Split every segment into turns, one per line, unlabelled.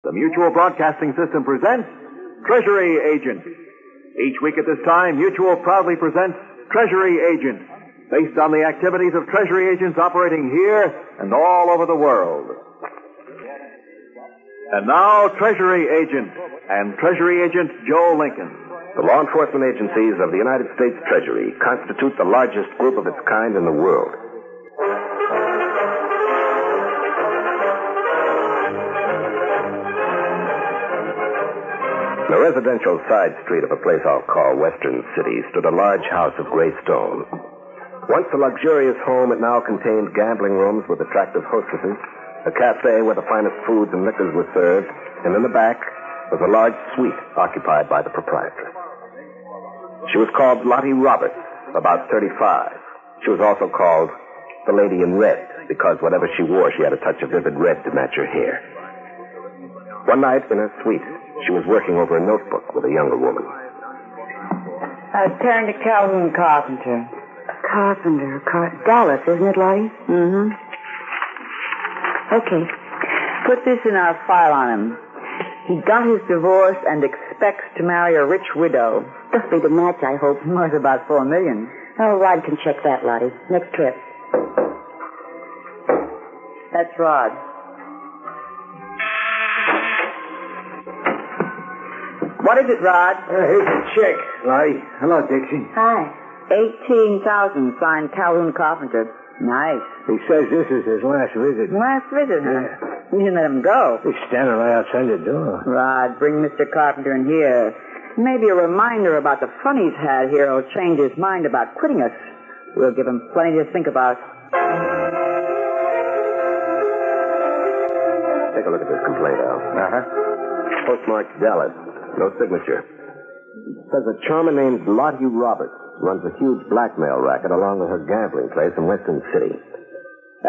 The Mutual Broadcasting System presents Treasury Agent. Each week at this time, Mutual proudly presents Treasury Agent, based on the activities of Treasury agents operating here and all over the world. And now, Treasury Agent and Treasury Agent Joe Lincoln.
The law enforcement agencies of the United States Treasury constitute the largest group of its kind in the world. In a residential side street of a place I'll call Western City stood a large house of gray stone. Once a luxurious home, it now contained gambling rooms with attractive hostesses, a cafe where the finest foods and liquors were served, and in the back was a large suite occupied by the proprietress. She was called Lottie Roberts, about 35. She was also called the Lady in Red, because whatever she wore, she had a touch of vivid red to match her hair. One night in her suite, she was working over a notebook with a younger woman.
Turn to Calhoun Carpenter. Dallas, isn't it, Lottie? Mm-hmm. Okay. Put this in our file on him. He got his divorce and expects to marry a rich widow.
That'll be the match, I hope.
Worth about $4 million.
Oh, Rod can check that, Lottie. Next trip.
That's Rod. What is it, Rod?
Here's the check, Lottie. Hello, Dixie.
Hi. $18,000 signed Calhoun Carpenter. Nice.
He says this is his last visit.
Last visit, huh?
Yeah.
You didn't let him go.
He's standing right outside the door.
Rod, bring Mr. Carpenter in here. Maybe a reminder about the fun he's had here will change his mind about quitting us. We'll give him plenty to think about.
Take a look at this complaint, Al.
Uh-huh.
Postmarked Dallas. No signature. It says a charmer named Lottie Roberts runs a huge blackmail racket along with her gambling place in Western City.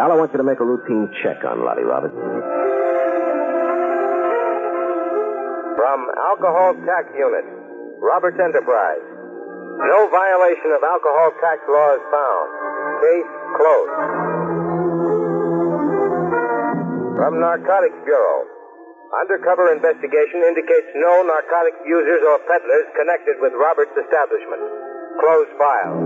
Al, I want you to make a routine check on Lottie Roberts.
From Alcohol Tax Unit, Roberts Enterprise. No violation of alcohol tax laws found. Case closed. From Narcotics Bureau. Undercover investigation indicates no narcotics users or peddlers connected with Roberts' establishment. Close file.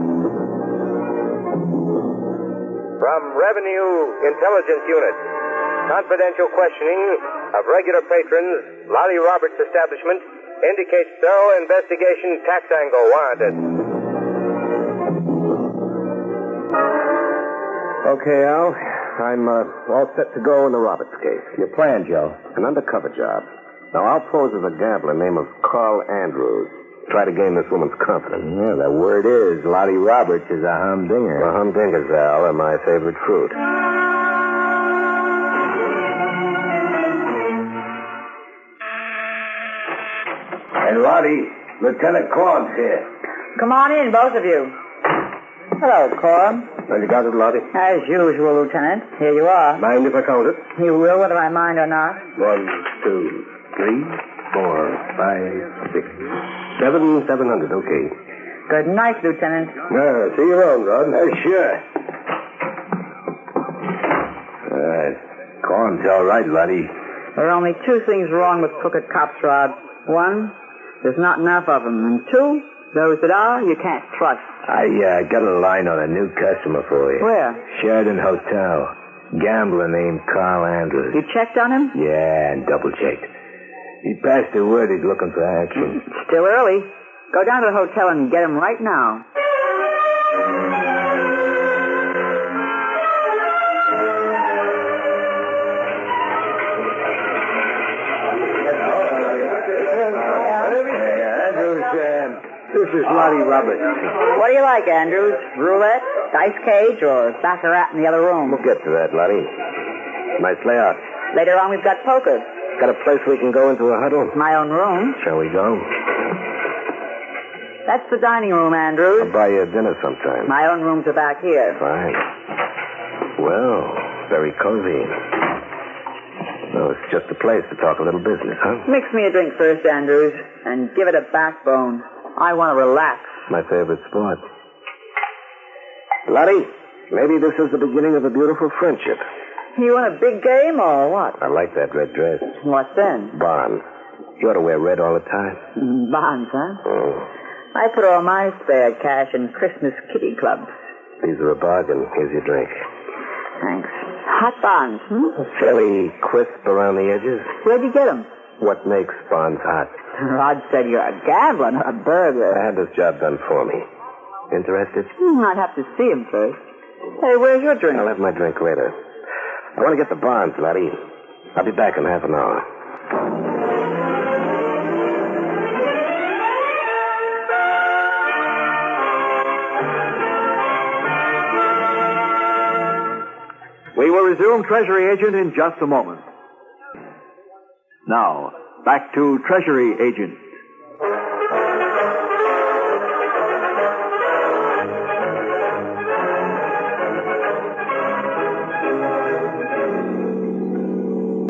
From Revenue Intelligence Unit. Confidential questioning of regular patrons, Lottie Roberts' establishment indicates thorough investigation tax angle warranted.
Okay, Al. I'm all set to go in the Roberts case.
Your plan, Joe?
An undercover job. Now, I'll pose as a gambler named of Carl Andrews. Try to gain this woman's confidence.
Yeah, the word is Lottie Roberts is a humdinger.
Well, humdingers, Al, are my favorite fruit.
Hey, Lottie, Lieutenant Claude's here.
Come on in, both of you. Hello, Cora.
Well, you got it, Lottie?
As usual, Lieutenant. Here you are.
Mind if I count it?
You will, whether I mind or not.
1, 2, 3, 4, 5, 6, 7, 700. Okay.
Good night, Lieutenant.
See you around, Rod. Sure. Corn's all right, Lottie.
There are only two things wrong with crooked cops, Rod. One, there's not enough of them. And two, those that are, you can't trust.
I got a line on a new customer for you.
Where?
Sheridan Hotel. Gambler named Carl Andrews.
You checked on him?
Yeah, and double-checked. He passed the word he's looking for action.
Still early. Go down to the hotel and get him right now.
This is Lottie Roberts.
What do you like, Andrews? Roulette, dice cage, or baccarat in the other room?
We'll get to that, Lottie. Nice layout.
Later on, we've got poker.
Got a place we can go into a huddle?
My own room.
Shall we go?
That's the dining room, Andrews.
I'll buy you a dinner sometime.
My own rooms are back here.
Fine. Well, very cozy. No, it's just a place to talk a little business, huh?
Mix me a drink first, Andrews, and give it a backbone. I want to relax.
My favorite sport. Lottie, maybe this is the beginning of a beautiful friendship.
You want a big game or what?
I like that red dress.
What then?
Bonds. You ought to wear red all the time.
Bonds, huh?
Oh.
I put all my spare cash in Christmas kitty clubs.
These are a bargain. Here's your drink.
Thanks. Hot bonds,
Fairly crisp around the edges.
Where'd you get them?
What makes bonds hot?
Rod said you're a gambler, not a burglar.
I had this job done for me. Interested?
I'd have to see him first. Hey, where's your drink?
I'll have my drink later. I want to get the bonds, Lottie. I'll be back in half an hour.
We will resume Treasury Agent in just a moment. Now, back to Treasury Agent.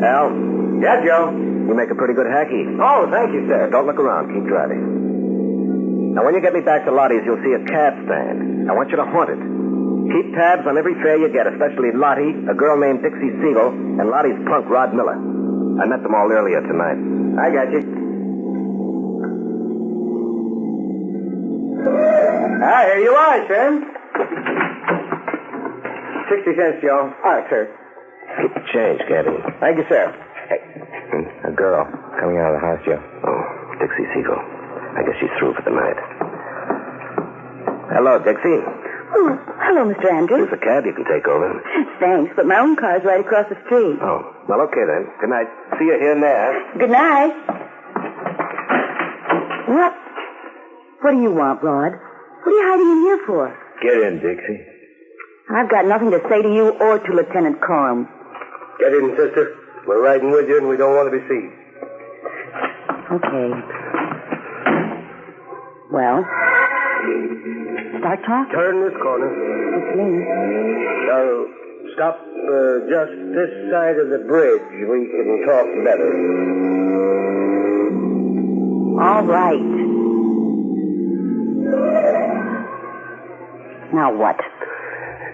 Al?
Yeah, Joe.
You make a pretty good hacky.
Oh, thank you, sir.
Don't look around. Keep driving. Now, when you get me back to Lottie's, you'll see a cab stand. I want you to haunt it. Keep tabs on every fare you get, especially Lottie, a girl named Dixie Siegel, and Lottie's punk, Rod Miller. I met them all earlier tonight.
I got you. Ah, here you are, sir. 60 cents, Joe. All right, sir.
Keep the change, Cabby.
Thank you, sir.
Hey, a girl coming out of the house, Joe. Oh, Dixie Siegel. I guess she's through for the night. Hello, Dixie.
Oh, hello, Mr. Andrews.
Here's a cab you can take over.
Thanks, but my own car's right across the street.
Oh, well, okay then. Good night. See you here and there.
Good night. What do you want, Rod? What are you hiding in here for?
Get in, Dixie.
I've got nothing to say to you or to Lieutenant Coram.
Get in, sister. We're riding with you, and we don't want to be seen.
Okay. Well, start talking.
Turn this corner.
It's me.
Now, stop just this side of the bridge. We can talk better.
All right. Now what?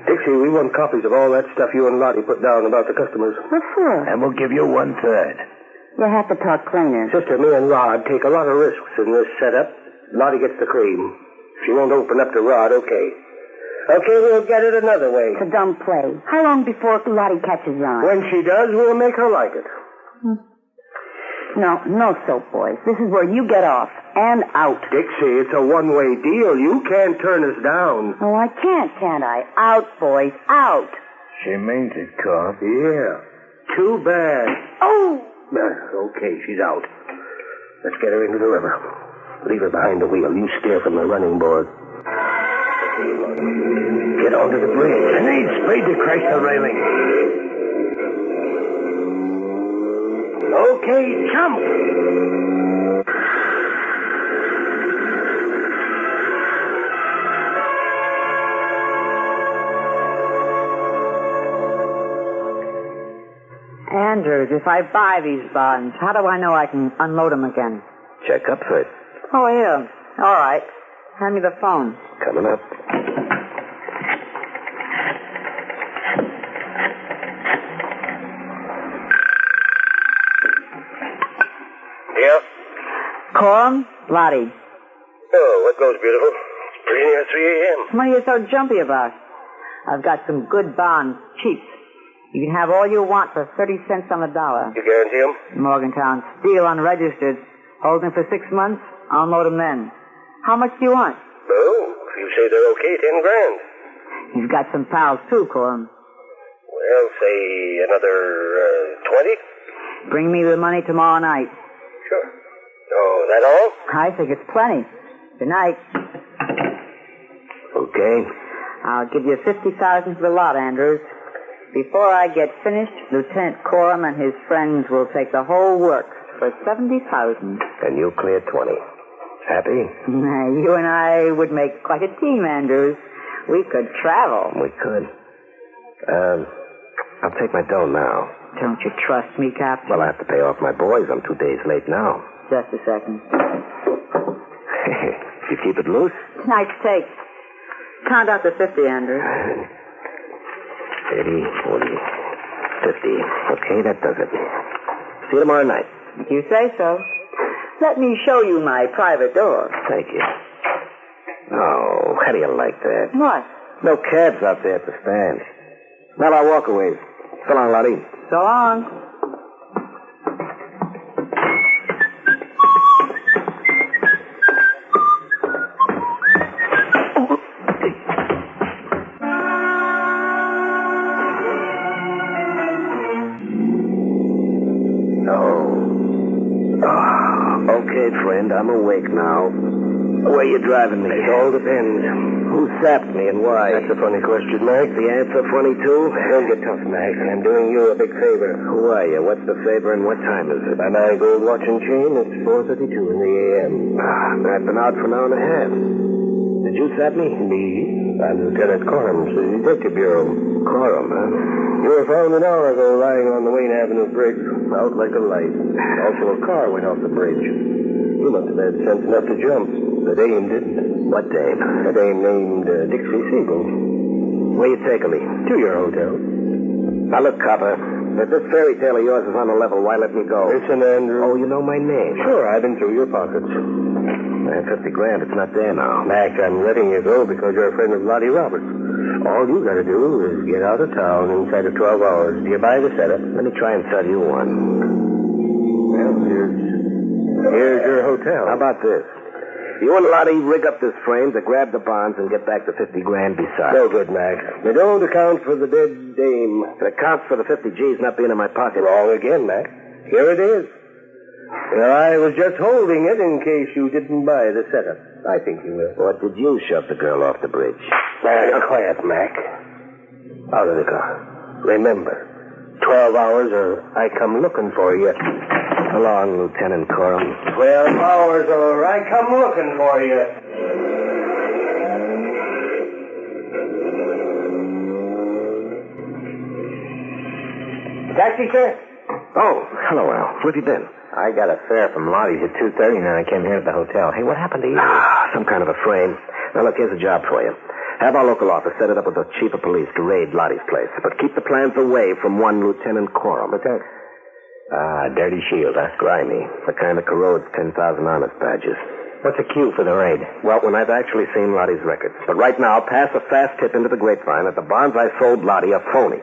Dixie, we want copies of all that stuff you and Lottie put down about the customers.
What for?
And we'll give you 1/3.
You'll have to talk plainer.
Sister, me and Rod take a lot of risks in this setup. Lottie gets the cream. She won't open up to Rod, okay. Okay, we'll get it another way.
It's a dumb play. How long before Lottie catches on?
When she does, we'll make her like it.
No soap, boys. This is where you get off and out.
Dixie, it's a one-way deal. You can't turn us down.
Oh, I can't I? Out, boys, out.
She means it, Carl.
Yeah. Too bad.
Oh!
Okay, she's out. Let's get her into the river. Leave her behind the wheel. You steer from the running board. Get onto the bridge.
I need speed to crash the railing.
Okay, jump.
Andrews, if I buy these bonds, how do I know I can unload them again?
Check up first.
Oh, here. All right. Hand me the phone.
Coming up.
Yeah?
Coram? Lottie.
Oh, what goes, beautiful? It's pretty near 3 a.m.
What are you so jumpy about? I've got some good bonds, cheap. You can have all you want for 30 cents on the dollar.
You guarantee them?
Morgantown Steel unregistered. Hold them for 6 months. I'll load them then. How much do you want?
Oh, if you say they're okay, 10 grand.
You've got some pals too, Coram.
Well, say another 20?
Bring me the money tomorrow night.
Sure. Oh, that all?
I think it's plenty. Good night.
Okay.
I'll give you 50,000 for the lot, Andrews. Before I get finished, Lieutenant Coram and his friends will take the whole works for 70,000.
And you clear 20. Happy?
You and I would make quite a team, Andrews. We could travel.
We could. I'll take my dough now.
Don't you trust me, Captain?
Well, I have to pay off my boys. I'm 2 days late now.
Just a second.
You keep it loose?
Tonight's take. Count out to 50, Andrews.
30, 40, 50. Okay, that does it. See you tomorrow night.
You say so. Let me show you my private door.
Thank you. Oh, how do you like that?
What?
No cabs out there at the stand. Now I'll walk away. So long, Lottie.
So long.
Okay, friend, I'm awake now. Where you driving me?
It all depends.
Who sapped me and why?
That's a funny question, Mac.
The answer funny, too?
Don't get tough, Mac. I'm doing you a big favor.
Who are you? What's the favor and what time is it?
By my gold watch and chain, it's 4:32 in the a.m.
I've been out for an hour and a half. Did you sap me?
Me? I'm Lieutenant Corum, the Detective Bureau.
Corum, huh?
You were found an hour ago lying on the Wayne Avenue Bridge, out like a light. Also, a car went off the bridge. You must have had sense enough to jump. The dame didn't.
What dame?
A dame named Dixie Siegel.
Where you taking me?
To your hotel.
Now, look, copper. If this fairy tale of yours is on the level, why let me go?
Listen, Andrew.
Oh, you know my name.
Sure, I've been through your pockets.
Man, 50 grand, it's not there now.
Mac, I'm letting you go because you're a friend of Lottie Roberts. All you gotta do is get out of town inside of 12 hours. Do you buy the setup?
Let me try and sell you one.
Well, here's your hotel.
How about this? You and Lottie rig up this frame to grab the bonds and get back the 50 grand besides.
No good, Mac. They don't account for the dead dame.
It accounts for the 50 G's not being in my pocket.
Wrong again, Mac. Here it is. Well, I was just holding it in case you didn't buy the setup. I think you will.
What did you shove the girl off the bridge?
Quiet, Mac. Out of the car. Remember, 12 hours or I come looking for you.
So long, Lieutenant Corum.
12 hours or I come looking for you. Taxi, sir?
Oh, hello, Al. Where have you been?
I got a fare from Lottie's at 2:30, and then I came here at the hotel. Hey, what happened to you?
Some kind of a frame. Now, look, here's a job for you. Have our local office set it up with the chief of police to raid Lottie's place. But keep the plans away from one Lieutenant Corum.
Lieutenant?
Dirty shield, huh? Grimy. The kind that corrodes 10,000 honest badges.
What's a cue for the raid?
Well, when I've actually seen Lottie's records. But right now, pass a fast tip into the grapevine that the bonds I sold Lottie are phony.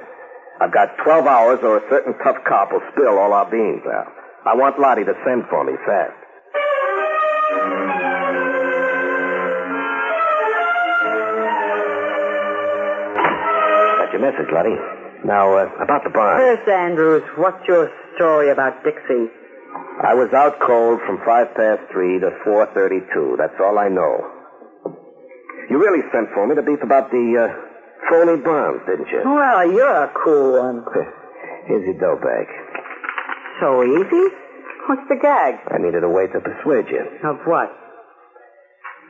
I've got 12 hours or a certain tough cop will spill all our beans out. I want Lottie to send for me fast. Got your message, Lottie. Now, about the bonds.
First, Andrews, what's your story about Dixie?
I was out cold from 3:05 to 4:32. That's all I know. You really sent for me to beef about the phony bonds, didn't you?
Well, you're a cool one.
Here's your dough bag.
So easy? What's the gag?
I needed a way to persuade you.
Of what?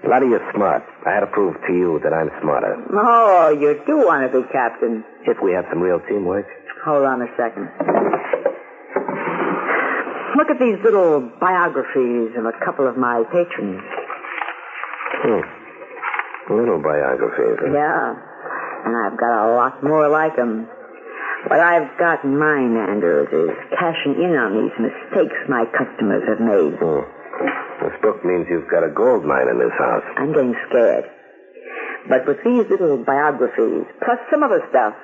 Lottie, you're smart. I had to prove to you that I'm smarter.
Oh, you do want to be captain.
If we have some real teamwork.
Hold on a second. Look at these little biographies of a couple of my patrons.
Little biographies. Huh?
Yeah. And I've got a lot more like them. What I've got in mind, Anders, is cashing in on these mistakes my customers have made.
This book means you've got a gold mine in this house.
I'm getting scared. But with these little biographies, plus some other stuff,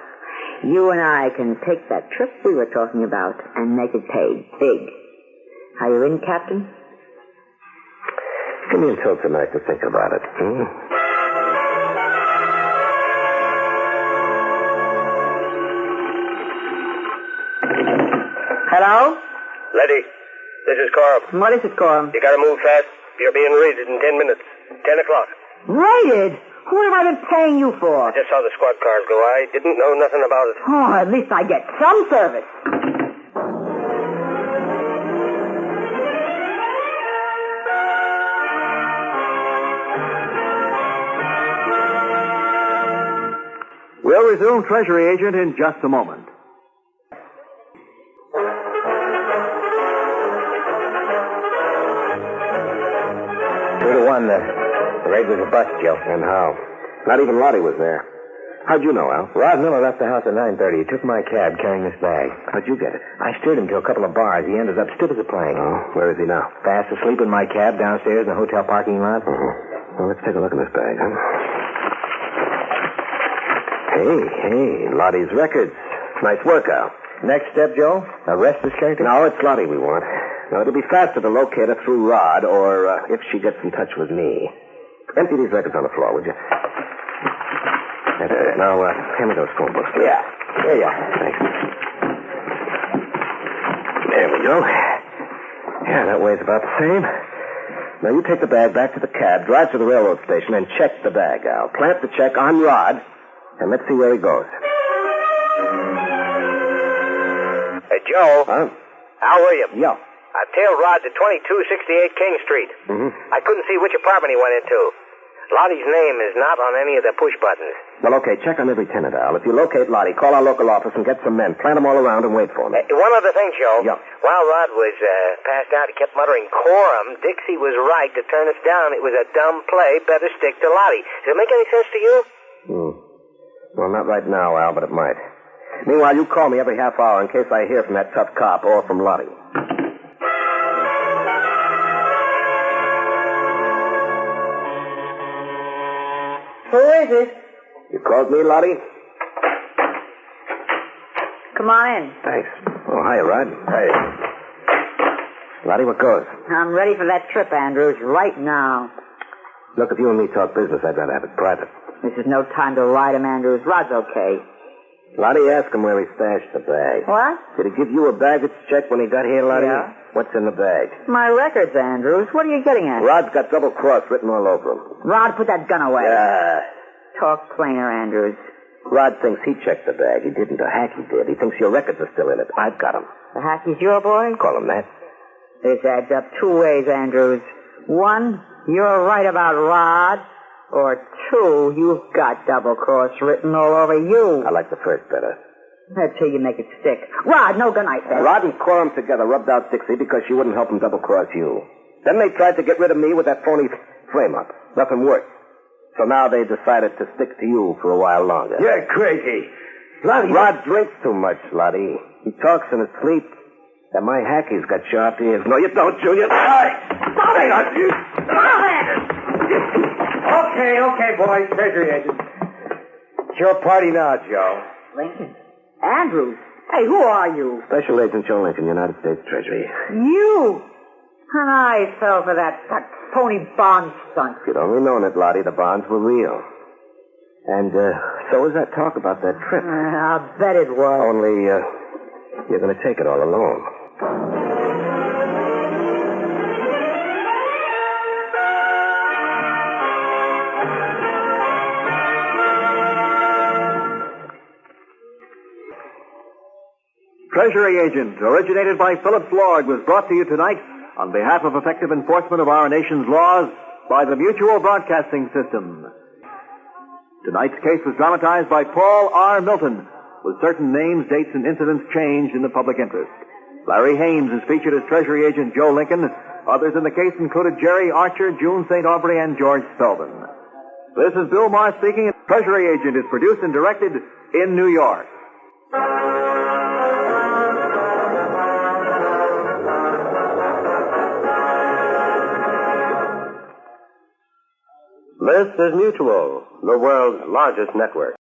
you and I can take that trip we were talking about and make it pay big. Are you in, Captain?
Give me until tonight to think about it.
Hello?
Letty, this is Corum.
What is it, Corum?
You gotta move fast. You're being raided in 10 minutes. 10 o'clock.
Raided? Who have I been paying you for?
I just saw the squad cars go. I didn't know nothing about it.
Oh, at least I get some service.
We'll resume Treasury Agent in just a moment.
2-1, the raid was a bust, Joe.
And how? Not even Lottie was there. How'd you know, Al?
Rod Miller left the house at 9:30. He took my cab carrying this bag.
How'd you get it?
I steered him to a couple of bars. He ended up stiff as a plank.
Oh, where is he now?
Fast asleep in my cab downstairs in the hotel parking lot.
Well, let's take a look in this bag, huh? Hey, Lottie's records. Nice work, Al.
Next step, Joe? Arrest this character?
No, it's Lottie we want. Now, it'll be faster to locate her through Rod or if she gets in touch with me. Empty these records on the floor, would you? That's it. Now, hand me those phone books, please.
Yeah. Here you are.
Thanks. There we go. Yeah, that weighs about the same. Now, you take the bag back to the cab, drive to the railroad station, and check the bag, Al. Plant the check on Rod, and let's see where he goes.
Hey, Joe.
Huh?
How are you?
Yeah.
I tailed Rod to 2268 King Street. I couldn't see which apartment he went into. Lottie's name is not on any of the push buttons.
Well, okay, check on every tenant, Al. If you locate Lottie, call our local office and get some men. Plant them all around and wait for me.
One other thing, Joe.
Yeah.
While Rod was passed out, he kept muttering, "Quorum. Dixie was right to turn us down. It was a dumb play. Better stick to Lottie." Does it make any sense to you?
Well, not right now, Al, but it might. Meanwhile, you call me every half hour in case I hear from that tough cop or from Lottie.
Who is it?
You called me, Lottie?
Come on in.
Thanks. Oh, hiya, Rod. Hey. Lottie, what goes?
I'm ready for that trip, Andrews, right now.
Look, if you and me talk business, I'd rather have it private.
This is no time to ride him, Andrews. Rod's okay.
Lottie, ask him where he stashed the bag.
What?
Did he give you a baggage check when he got here, Lottie?
Yeah.
What's in the bag?
My records, Andrews. What are you getting at?
Rod's got double cross written all over him.
Rod, put that gun away. Talk plainer, Andrews.
Rod thinks he checked the bag. He didn't. A hacky did. He thinks your records are still in it. I've got them.
The hackey's your boy?
Call him that.
This adds up two ways, Andrews. One, you're right about Rod. Or two, you've got double cross written all over you.
I like the first better.
Let's see you make it stick. Rod, no gun, I said.
Rod and Quorum together rubbed out Dixie because she wouldn't help him double-cross you. Then they tried to get rid of me with that phony frame-up. Nothing worked. So now they decided to stick to you for a while longer.
You're crazy. Lottie.
Rod drinks too much, Lottie. He talks in his sleep. And my hackey's got sharp ears. No, you don't, Junior.
Stop it! Okay, boys. Treasury Agent. It's your party now, Joe.
Lincoln. Andrews. Hey, who are you?
Special Agent Joe Lincoln, United States Treasury.
You. And I fell for that phony bond stunt.
If you'd only known it, Lottie, the bonds were real. And so was that talk about that trip.
I'll bet it was.
Only you're going to take it all alone.
Treasury Agent, originated by Philip Florg, was brought to you tonight on behalf of effective enforcement of our nation's laws by the Mutual Broadcasting System. Tonight's case was dramatized by Paul R. Milton, with certain names, dates, and incidents changed in the public interest. Larry Haynes is featured as Treasury Agent Joe Lincoln. Others in the case included Jerry Archer, June St. Aubrey, and George Spelman. This is Bill Maher speaking. Treasury Agent is produced and directed in New York.
This is Mutual, the world's largest network.